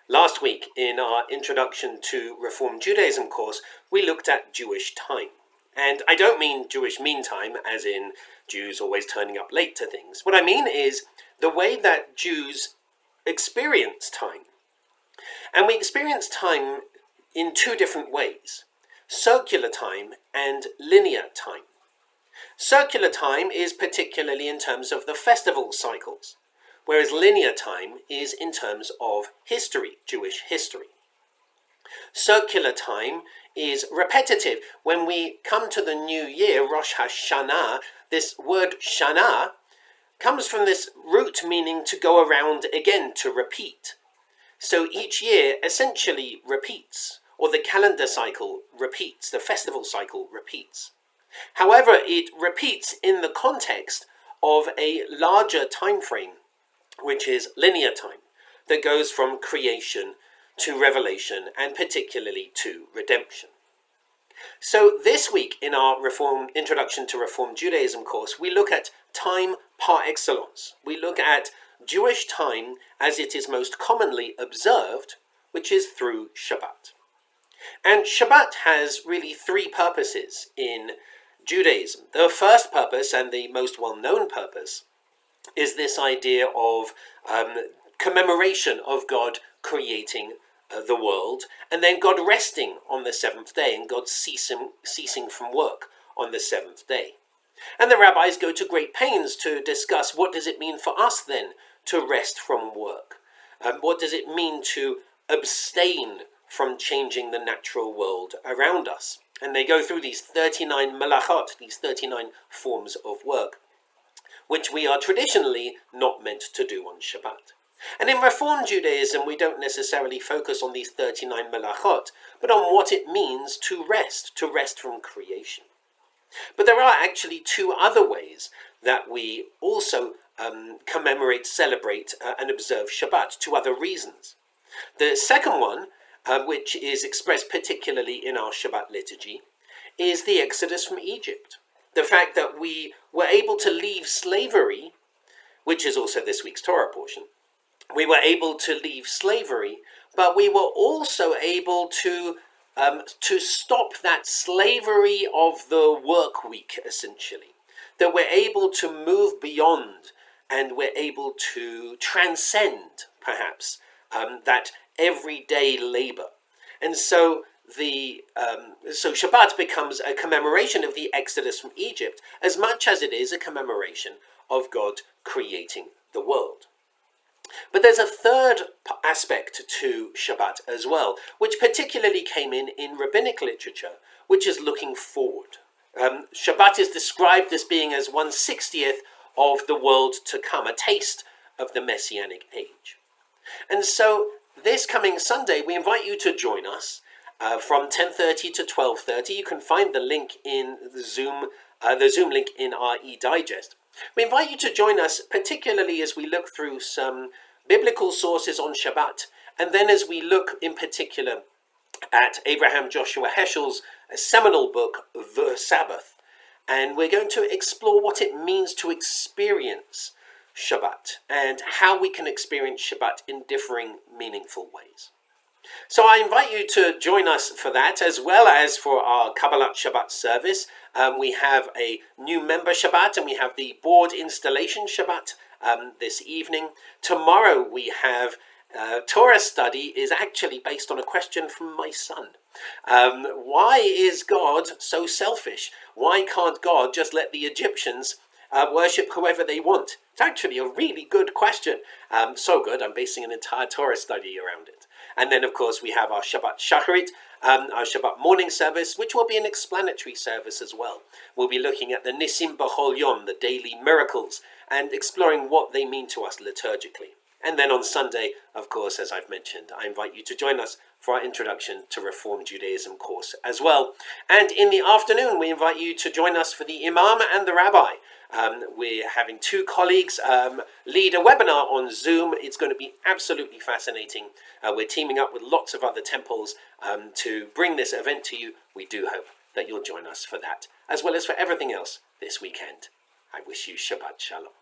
Last week, in our Introduction to Reform Judaism course, we looked at Jewish time. And I don't mean Jewish mean time, as in Jews always turning up late to things. What I mean is the way that Jews experience time. And we experience time in two different ways: circular time and linear time. Circular time is particularly in terms of the festival cycles, whereas linear time is in terms of history, Jewish history. Circular time is repetitive. When we come to the new year, Rosh Hashanah, this word Shana comes from this root meaning to go around again, to repeat. So each year essentially repeats, or the calendar cycle repeats, the festival cycle repeats. However, it repeats in the context of a larger time frame, which is linear time, that goes from creation to revelation and particularly to redemption. So this week in our Introduction to Reform Judaism course, we look at time par excellence. We look at Jewish time as it is most commonly observed, which is through Shabbat. And Shabbat has really three purposes in Judaism. The first purpose, and the most well-known purpose, is this idea of commemoration of God creating the world, and then God resting on the seventh day, and God ceasing from work on the seventh day. And the rabbis go to great pains to discuss what does it mean for us then to rest from work. What does it mean to abstain from changing the natural world around us? And they go through these 39 malachot, these 39 forms of work, which we are traditionally not meant to do on Shabbat. And in Reform Judaism, we don't necessarily focus on these 39 malachot, but on what it means to rest from creation. But there are actually two other ways that we also commemorate, celebrate, and observe Shabbat, two other reasons. The second one, which is expressed particularly in our Shabbat liturgy, is the Exodus from Egypt. The fact that we were able to leave slavery, which is also this week's Torah portion. We were able to leave slavery, but we were also able to stop that slavery of the work week, essentially. That we're able to move beyond, and we're able to transcend, perhaps, that everyday labor. And so Shabbat becomes a commemoration of the Exodus from Egypt, as much as it is a commemoration of God creating the world. But there's a third aspect to Shabbat as well, which particularly came in rabbinic literature, which is looking forward. Shabbat is described as being as 1/60th of the world to come, a taste of the Messianic Age. And so this coming Sunday, we invite you to join us from 10:30 to 12:30. You can find the link in the Zoom link in our e-digest. We invite you to join us, particularly as we look through some biblical sources on Shabbat, and then as we look in particular at Abraham Joshua Heschel's seminal book, The Sabbath. And we're going to explore what it means to experience Shabbat and how we can experience Shabbat in differing, meaningful ways. So I invite you to join us for that, as well as for our Kabbalat Shabbat service. We have a new member Shabbat, and we have the board installation Shabbat this evening. Tomorrow we have Torah study is actually based on a question from my son. Why is God so selfish? Why can't God just let the Egyptians worship whoever they want? It's actually a really good question. So good, I'm basing an entire Torah study around it. And then, of course, we have our Shabbat Shacharit, our Shabbat morning service, which will be an explanatory service as well. We'll be looking at the Nisim B'chol Yom, the daily miracles, and exploring what they mean to us liturgically. And then on Sunday, of course, as I've mentioned, I invite you to join us for our Introduction to Reform Judaism course as well. And in the afternoon, we invite you to join us for the Imam and the Rabbi. We're having two colleagues lead a webinar on Zoom. It's going to be absolutely fascinating. We're teaming up with lots of other temples to bring this event to you. We do hope that you'll join us for that, as well as for everything else this weekend. I wish you Shabbat Shalom.